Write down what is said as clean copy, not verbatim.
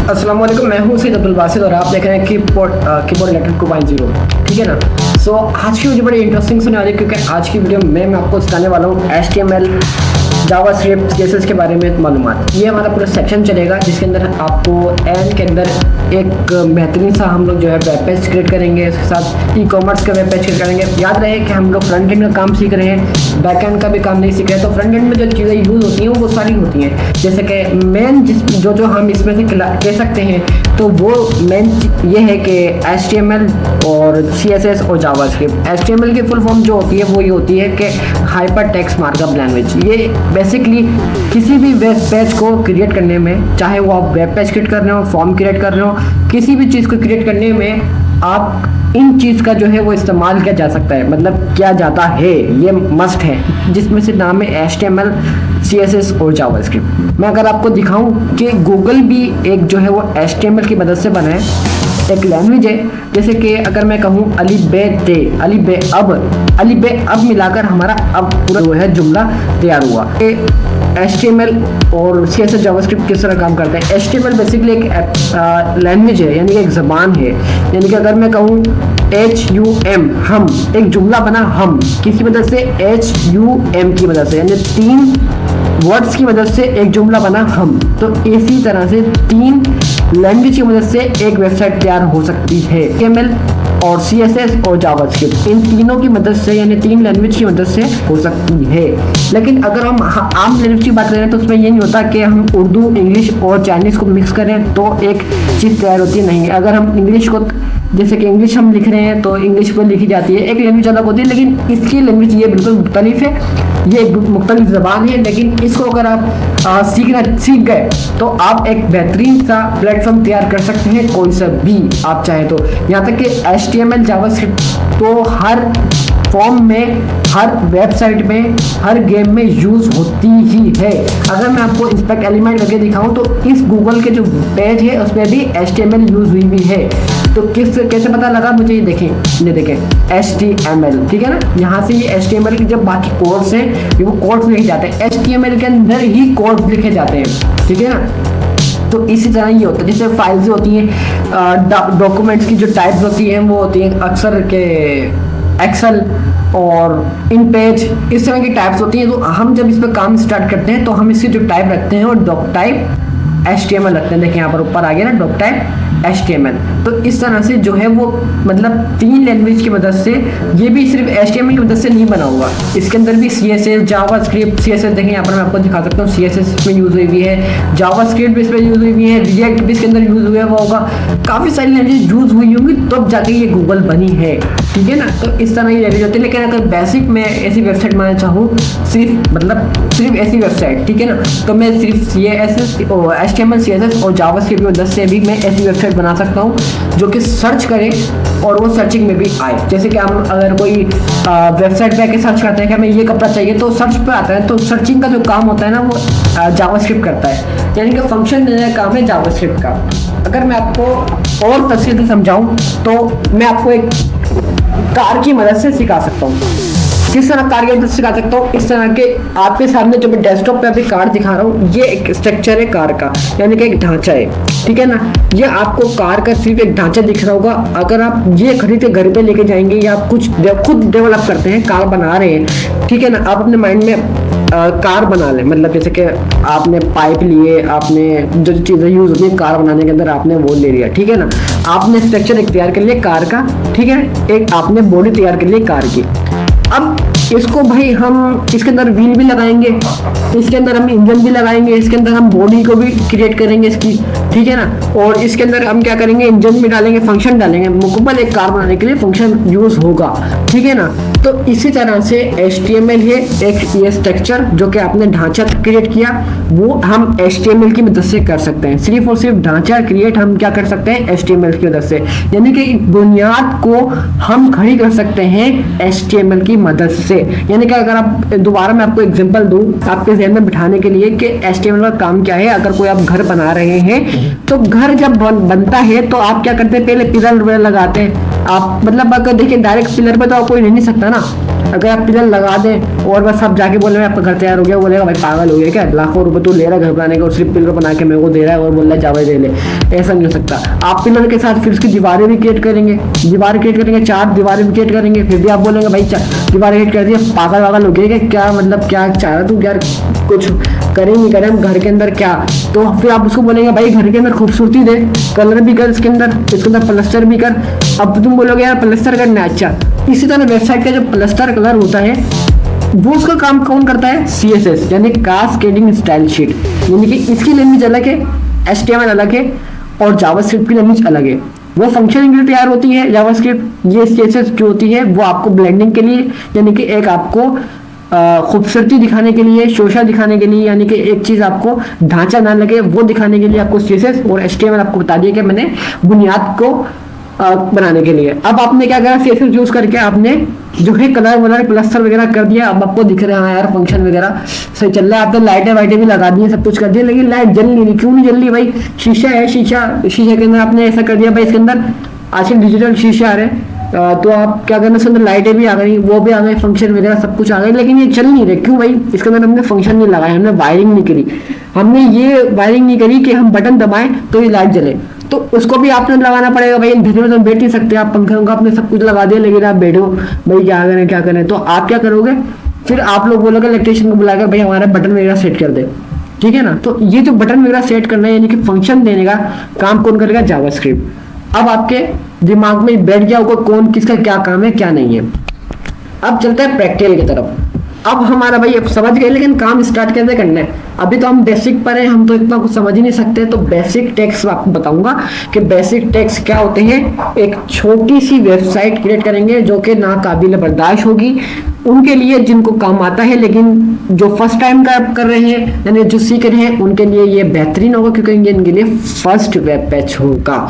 अस्सलाम वालेकुम, मैं हूँ सैयद अब्दुल बासित और आप देख रहे हैं कीबोर्ड लेटर 2.0। ठीक है ना। सो आज की वीडियो बड़ी इंटरेस्टिंग सुनने वाली है क्योंकि आज की वीडियो में मैं आपको सिखाने वाला हूँ HTML, जावास्क्रिप्ट, CSS के बारे में मालूमात। ये हमारा पूरा सेक्शन चलेगा जिसके अंदर आपको एंड के अंदर एक बेहतरीन सा हम लोग जो है वेब पेज क्रिएट करेंगे, इसके साथ ई-कॉमर्स का वेब पेज क्रिएट करेंगे। याद रहे कि हम लोग फ्रंट एंड का काम सीख रहे हैं, बैक एंड का भी काम नहीं सीख रहे हैं। तो फ्रंट एंड में जो चीज़ें यूज़ होती हैं वो सारी होती हैं, जैसे कि मेन जो हम इसमें से कह सकते हैं तो वो मेन ये है कि HTML और CSS और जावास्क्रिप्ट। HTML की फुल फॉर्म जो होती है वो ये होती है कि हाइपर टेक्स्ट मार्कअप लैंग्वेज। ये बेसिकली किसी भी वेब पेज को क्रिएट करने में, चाहे वो आप वेब पेज क्रिएट कर रहे हो, फॉर्म क्रिएट कर रहे हो, किसी भी चीज़ को क्रिएट करने में आप इन चीज़ का जो है वो इस्तेमाल किया जा सकता है, मतलब किया जाता है, ये मस्ट है, जिसमें से नाम है HTML, CSS और जावास्क्रिप्ट। मैं अगर आपको दिखाऊं कि गूगल भी एक जो है वो HTML की मदद से बना है, एक लैंग्वेज है। जैसे कि अगर मैं कहूँ अली बे अब मिलाकर हमारा अब पूरा जो है जुमला तैयार हुआ। HTML और CSS जावास्क्रिप्ट किस तरह काम करते हैं। HTML बेसिकली एक लैंग्वेज है, यानी कि एक ज़बान है। यानी कि अगर मैं कहूँ HUM हम, एक जुमला बना हम किसकी मदद से, HUM की मदद से, यानी 3 वर्ड्स की मदद से एक जुमला बना हम। तो इसी तरह से 3 लैंग्वेज की मदद से एक वेबसाइट तैयार हो सकती है। HTML और CSS और जावास्क्रिप्ट, इन तीनों की मदद से, यानी 3 लैंग्वेज की मदद से हो सकती है। लेकिन अगर हम आम लैंग्वेज की बात करें तो उसमें ये नहीं होता कि हम उर्दू, इंग्लिश और चाइनीज़ को मिक्स करें तो एक चीज़ तैयार होती है। नहीं, अगर हम इंग्लिश को, जैसे कि इंग्लिश हम लिख रहे हैं तो इंग्लिश पर लिखी जाती है, एक लैंग्वेज अलग होती है, लेकिन इसकी लैंग्वेज ये बिल्कुल मुख्तलिफ है, ये एक मुख्तलिफ ज़बान है। लेकिन इसको अगर आप सीख गए तो आप एक बेहतरीन सा प्लेटफॉर्म तैयार कर सकते हैं, कोई सा भी आप चाहें तो। यहाँ तक कि HTML जावास्क्रिप्ट तो हर फॉर्म में, हर वेबसाइट में, हर गेम में यूज़ होती ही है। अगर मैं आपको इंस्पेक्ट एलिमेंट करके दिखाऊं तो इस गूगल के जो पेज है उसमें भी HTML यूज़ हुई भी है। तो कैसे पता लगा मुझे, ये देखें HTML, ठीक है ना। यहाँ से ये HTML के जब बाकी कोड्स हैं ये वो कोड्स लिखे जाते हैं, HTML के अंदर ही कोड्स लिखे जाते हैं, ठीक है ना। तो इसी तरह ये होता है, जैसे फाइल्स होती हैं, डॉक्यूमेंट्स की जो टाइप्स होती हैं वो होती हैं अक्सर के एक्सेल और इन पेज, इस तरह की टाइप्स होती हैं। तो हम जब इस पर काम स्टार्ट करते हैं तो हम इसकी जो टाइप रखते हैं वो डॉक टाइप HTML रखते हैं। देखिए यहाँ पर ऊपर आ गया ना, डॉक टाइप HTML। तो इस तरह से जो है वो मतलब 3 लैंग्वेज की मदद से, ये भी सिर्फ HTML की मदद से नहीं बना हुआ, इसके अंदर भी CSS, जावास्क्रिप्ट, CSS देखें यहाँ पर मैं आपको दिखा सकता हूँ, CSS इसमें यूज़ हुई हुई है, जावास्क्रिप्ट भी इसमें यूज़ हुई हुई है, रिएक्ट भी इसके अंदर यूज़ हुआ होगा, काफ़ी सारी लैंग्वेज यूज़ हुई होंगी तब जाके ये गूगल बनी है, ठीक है ना। तो इस तरह ये लैंग्वेज होती है। लेकिन अगर बेसिक मैं ऐसी वेबसाइट बनाना चाहूँ, सिर्फ ऐसी वेबसाइट, ठीक है ना, तो मैं सिर्फ HTML, CSS और जावास्क्रिप्ट की मदद से भी मैं ऐसी वेबसाइट बना सकता हूँ जो कि सर्च करे और वो सर्चिंग में भी आए। जैसे कि हम अगर कोई वेबसाइट पे आके सर्च करते हैं कि हमें ये कपड़ा चाहिए तो सर्च पे आता है, तो सर्चिंग का जो काम होता है ना वो जावास्क्रिप्ट करता है, यानी कि फंक्शन देने का काम है जावास्क्रिप्ट का। अगर मैं आपको और तफसील से समझाऊं तो मैं आपको एक कार की मदद से सिखा सकता हूँ। किस तरह कार की मदद से सिखा सकता हूँ, इस तरह के आपके सामने जो मैं डेस्कटॉप पे अभी कार दिखा रहा हूँ, ये एक स्ट्रक्चर है कार का, यानी कि एक ढांचा है, ठीक है ना। ये आपको कार का सिर्फ एक ढांचा दिख रहा होगा। अगर आप ये खरीद के घर पे लेके जाएंगे या आप कुछ खुद डेवलप करते हैं, कार बना रहे हैं, ठीक है ना, आप अपने माइंड में कार बना लें, मतलब जैसे कि आपने पाइप लिए, आपने जो चीज़ें यूज़ होती है कार बनाने के अंदर आपने वो ले लिया, ठीक है ना। आपने स्ट्रक्चर एक तैयार कर लिया कार का, ठीक है, एक आपने बॉडी तैयार कर ली कार की। अब इसको भाई हम इसके अंदर व्हील भी लगाएंगे, इसके अंदर हम इंजन भी लगाएंगे, इसके अंदर हम बॉडी को भी क्रिएट करेंगे इसकी, ठीक है ना। और इसके अंदर हम क्या करेंगे, इंजन भी डालेंगे, फंक्शन डालेंगे, मुकम्मल एक कार बनाने के लिए फंक्शन यूज होगा, ठीक है ना। तो इसी तरह से HTML है एक ये स्ट्रक्चर जो कि आपने ढांचा क्रिएट किया, वो हम HTML की मदद से कर सकते हैं। सिर्फ और सिर्फ ढांचा क्रिएट हम क्या कर सकते हैं, HTML की मदद से, यानी कि बुनियाद को हम खड़ी कर सकते हैं HTML की मदद से। यानी कि अगर आप दोबारा मैं आपको एग्जांपल दूं आपके जहन में बिठाने के लिए कि HTML का काम क्या है। अगर कोई आप घर बना रहे हैं तो घर जब बनता है तो आप क्या करते हैं, पहले पिलर लगाते हैं आप, मतलब अगर देखिए डायरेक्ट पिलर पे तो कोई नहीं सकता ना, अगर आप पिलर लगा दें और बस आप जाके बोले आपका घर तैयार हो गया, बोलेगा भाई पागल हो गया क्या, लाखों रुपए तो ले रहा है घर बनाने का और सिर्फ पिलर बना के मेरे को दे रहा है और बोल रहा है जावा दे ले। ऐसा नहीं हो सकता। आप पिलर के साथ फिर उसकी दीवारें भी क्रिएट करेंगे, 4 दीवारें भी क्रिएट करेंगे, फिर भी आप बोलेंगे भाई दीवारें क्रिएट कर दिए, पागल वागल हो गया क्या, मतलब क्या चाह रहा तू यार, कुछ करें नहीं करें हम घर के अंदर क्या। तो फिर आप उसको बोलेंगे भाई घर के अंदर खूबसूरती दे, कलर भी कर इसके अंदर प्लस्टर भी कर। अब तुम बोलोगे यार प्लस्टर करना है, अच्छा। इसी तरह वेबसाइट का जो प्लस्टर कलर होता है वो उसका काम कौन करता है, CSS यानी कास्केडिंग स्टाइल शीट, यानी कि इसकी लैंग्वेज अलग है, HTML अलग है और जावास्क्रिप्ट की लैंग्वेज अलग है। वो फंक्शन के लिए तैयार होती है जावास्क्रिप्ट, ये CSS जो होती है वो आपको ब्लेंडिंग के लिए, यानी कि एक आपको खूबसूरती दिखाने के लिए, शोशा दिखाने के लिए, यानी कि एक चीज आपको ढांचा ना लगे वो दिखाने के लिए आपको CSS और HTML आपको बता दिया कि मैंने बुनियाद को बनाने के लिए। अब आपने क्या करा, CSS यूज करके आपने जो है कलर वलर प्लस्टर वगैरह कर दिया। अब आपको दिख रहा है यार फंक्शन वगैरह सही चल रहा है, आपने लाइटें वाइटें भी लगा दी, सब कुछ कर दिया, लेकिन लाइट जल नहीं रही। क्यों नहीं जल रही भाई, शीशा है, शीशे के अंदर आपने ऐसा कर दिया भाई, इसके अंदर आजकल डिजिटल शीशे आ रहे हैं, तो आप क्या करना, इसके अंदर लाइटें भी आ गई, वो भी आ गए, फंक्शन वगैरह सब कुछ आ गए, लेकिन ये चल नहीं रहे। क्यों भाई, इसके अंदर हमने फंक्शन नहीं लगाया, हमने वायरिंग नहीं करी, हमने ये वायरिंग नहीं करी कि हम बटन दबाएं तो ये लाइट जले। तो उसको भी आपने लगाना पड़ेगा भाई, घर में तो बैठ नहीं सकते आप, पंखे का आपने सब कुछ लगा दिया, लेकिन आप बैठो भाई क्या करें। तो आप क्या करोगे, फिर आप लोग बोलोगे इलेक्ट्रिशियन को बुलाकर भाई हमारा बटन वगैरह सेट कर दे, ठीक है ना। तो ये जो बटन वगैरह सेट करना है यानी कि फंक्शन देने का काम कौन करेगा, जावास्क्रिप्ट। अब आपके दिमाग में बैठ गया होगा कौन किसका क्या काम है क्या नहीं है। अब चलते हैं प्रैक्टिकल की तरफ। अब हमारा भाई अब समझ गए, लेकिन काम स्टार्ट कैसे करना है। अभी तो हम बेसिक पर हैं, हम तो इतना कुछ समझ ही नहीं सकते। तो बेसिक टेक्स्ट आपको बताऊंगा कि बेसिक टेक्स्ट क्या होते हैं। एक छोटी सी वेबसाइट क्रिएट करेंगे जो कि ना काबिल बर्दाश्त होगी उनके लिए जिनको काम आता है, लेकिन जो फर्स्ट टाइम का कर रहे हैं यानी जो सीख रहे हैं उनके लिए ये बेहतरीन होगा, क्योंकि ये इनके लिए फर्स्ट वेब पेज होगा।